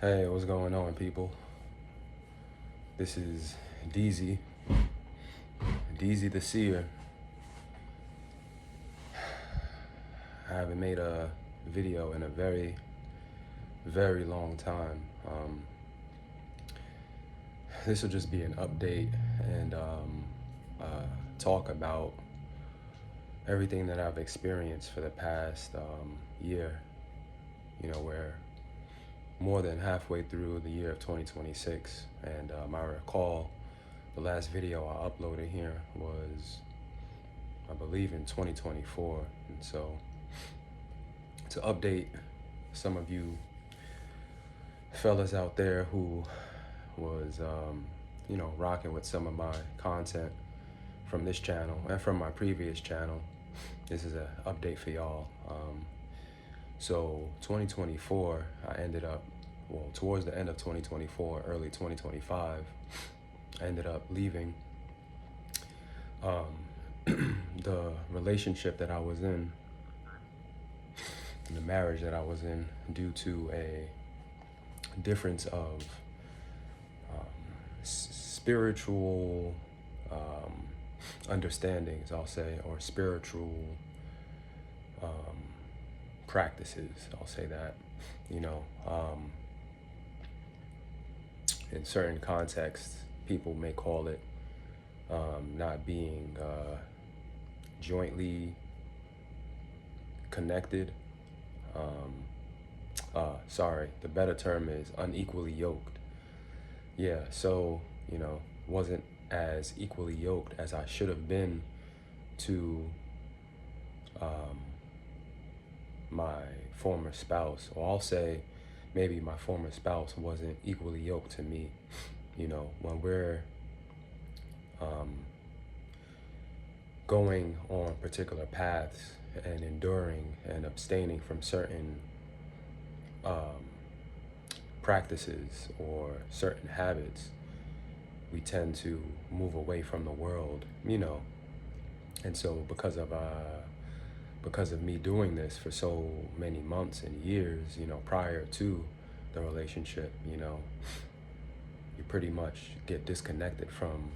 Hey, what's going on, people? This is DZ the Seer. I haven't made a video in a very, very long time. This will just be an update and talk about everything that I've experienced for the past year. We're more than halfway through the year of 2026, and I recall the last video I uploaded here was, I believe, in 2024. And so to update some of you fellas out there who was rocking with some of my content from this channel and from my previous channel, this is an update for y'all. So 2024, I ended up, towards the end of 2024, early 2025, I ended up leaving the relationship that I was in, the marriage that I was in, due to a difference of spiritual understandings, I'll say, or spiritual practices, I'll say that. In certain contexts, people may call it not being jointly connected. Sorry, the better term is unequally yoked. Yeah, so, wasn't as equally yoked as I should have been to my former spouse. Or I'll say maybe my former spouse wasn't equally yoked to me. When we're going on particular paths and enduring and abstaining from certain practices or certain habits, we tend to move away from the world, and so because of me doing this for so many months and years, prior to the relationship, you pretty much get disconnected from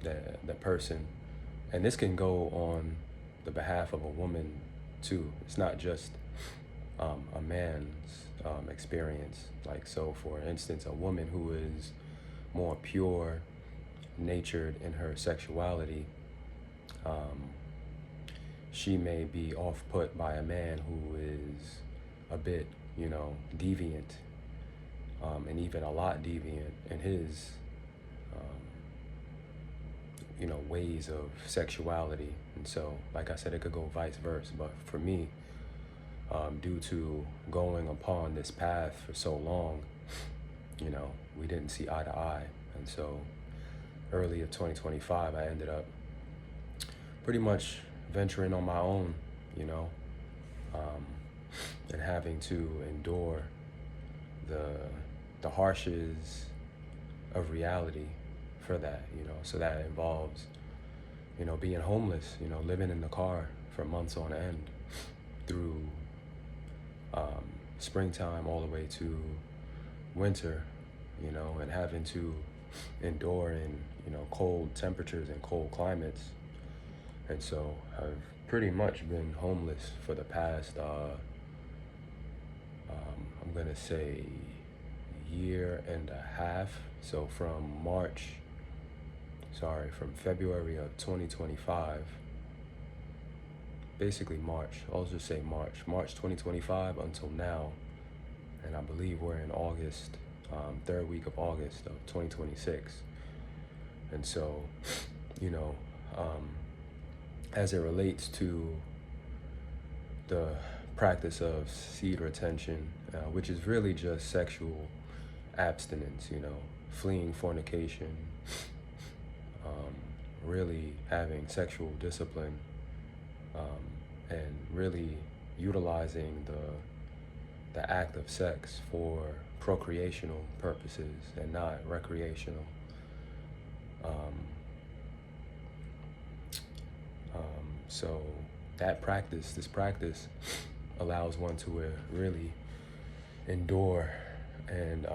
the person. And this can go on the behalf of a woman too. It's not just a man's experience. Like, so for instance, a woman who is more pure natured in her sexuality, she may be off put by a man who is a bit, deviant, and even a lot deviant in his ways of sexuality. And so, like I said, it could go vice versa. But for me, due to going upon this path for so long, we didn't see eye to eye. And so early of 2025, I ended up pretty much venturing on my own, and having to endure the harshes of reality for that, so that involves, being homeless, living in the car for months on end through springtime all the way to winter, and having to endure in, cold temperatures and cold climates. And so I've pretty much been homeless for the past, I'm gonna say year and a half. So from February of 2025, basically March, I'll just say March 2025 until now. And I believe we're in August, third week of August of 2026. And so, as it relates to the practice of seed retention, which is really just sexual abstinence, fleeing fornication, really having sexual discipline, and really utilizing the act of sex for procreational purposes and not recreational. So this practice allows one to really endure and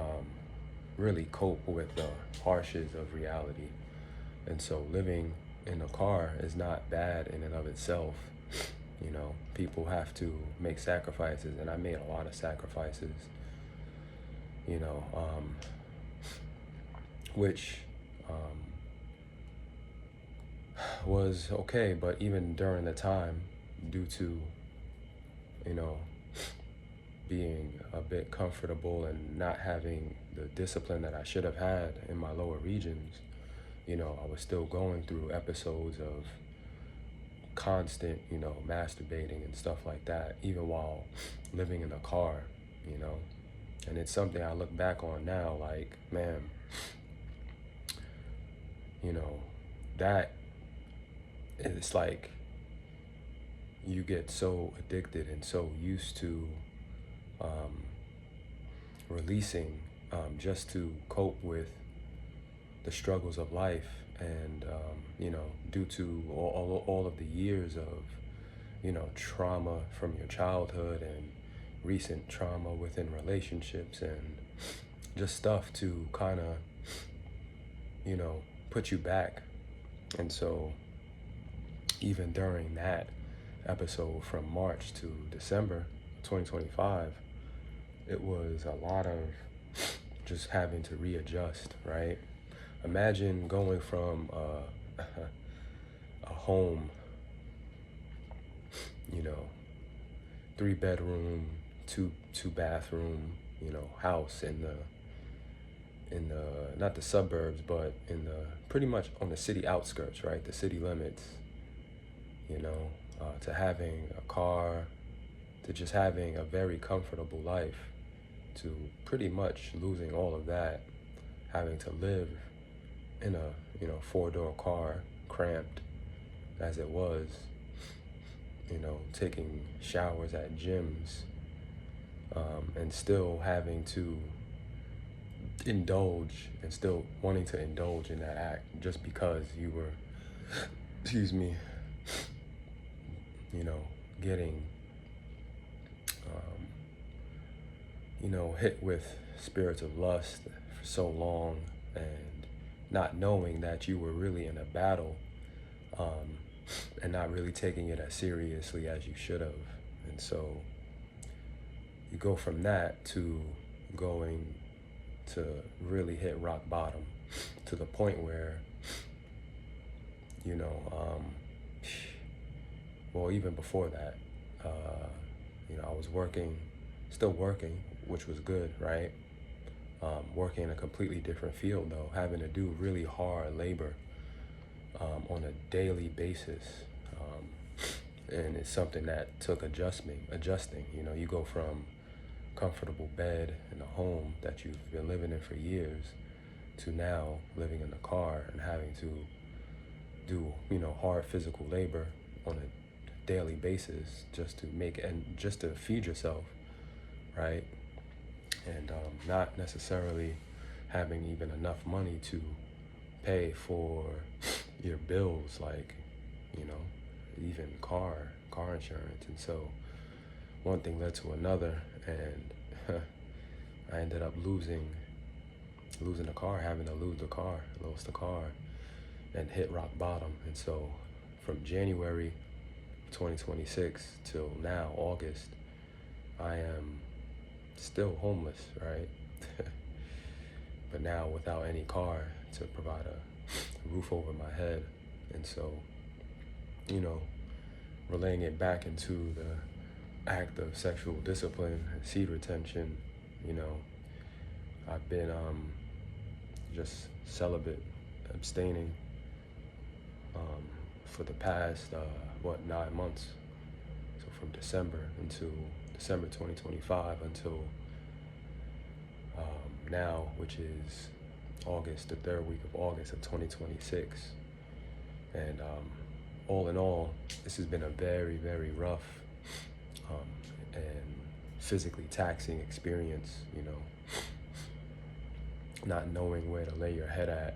really cope with the harshes of reality. And so living in a car is not bad in and of itself. You know, people have to make sacrifices, and I made a lot of sacrifices, you know, which was okay. But even during the time, due to, you know, being a bit comfortable and not having the discipline that I should have had in my lower regions, you know, I was still going through episodes of constant, you know, masturbating and stuff like that, even while living in a car, you know. And it's something I look back on now, like, man, you know, that it's like you get so addicted and so used to um, releasing just to cope with the struggles of life. And, you know, due to all of the years of, you know, trauma from your childhood and recent trauma within relationships and just stuff to kind of, you know, put you back. And so even during that episode from March to December 2025, it was a lot of just having to readjust, right? Imagine going from a home, you know, 3 bedroom, two bathroom, you know, house in the not the suburbs, but in the pretty much on the city outskirts, right? The city limits, you know, to having a car, to just having a very comfortable life, to pretty much losing all of that, having to live in a, you know, 4-door car, cramped as it was, you know, taking showers at gyms, and still having to indulge and still wanting to indulge in that act just because you were, excuse me, you know, getting, you know, hit with spirits of lust for so long and not knowing that you were really in a battle, and not really taking it as seriously as you should have. And so you go from that to going to really hit rock bottom to the point where, you know, well, even before that, you know, I was still working, which was good, right? Working in a completely different field though, having to do really hard labor on a daily basis. And it's something that took adjusting. You know, you go from comfortable bed in a home that you've been living in for years to now living in a car and having to do, you know, hard physical labor on a daily basis just to make and just to feed yourself, right? And not necessarily having even enough money to pay for your bills, like, you know, even car insurance. And so one thing led to another, and I ended up losing the car, having to lost the car, and hit rock bottom. And so from January 2026 till now, August, I am still homeless, right? But now without any car to provide a roof over my head. And so, you know, relaying it back into the act of sexual discipline, seed retention, you know, I've been just celibate, abstaining for the past, 9 months. So from December 2025 until now, which is August, the 3rd week of August of 2026. And all in all, this has been a very, very rough and physically taxing experience, you know, not knowing where to lay your head at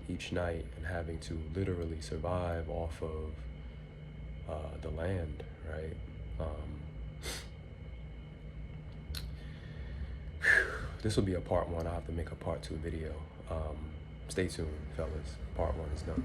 each night and having to literally survive off of the land, right? this will be a part one. I'll have to make a part two video. Stay tuned, fellas. Part one is done.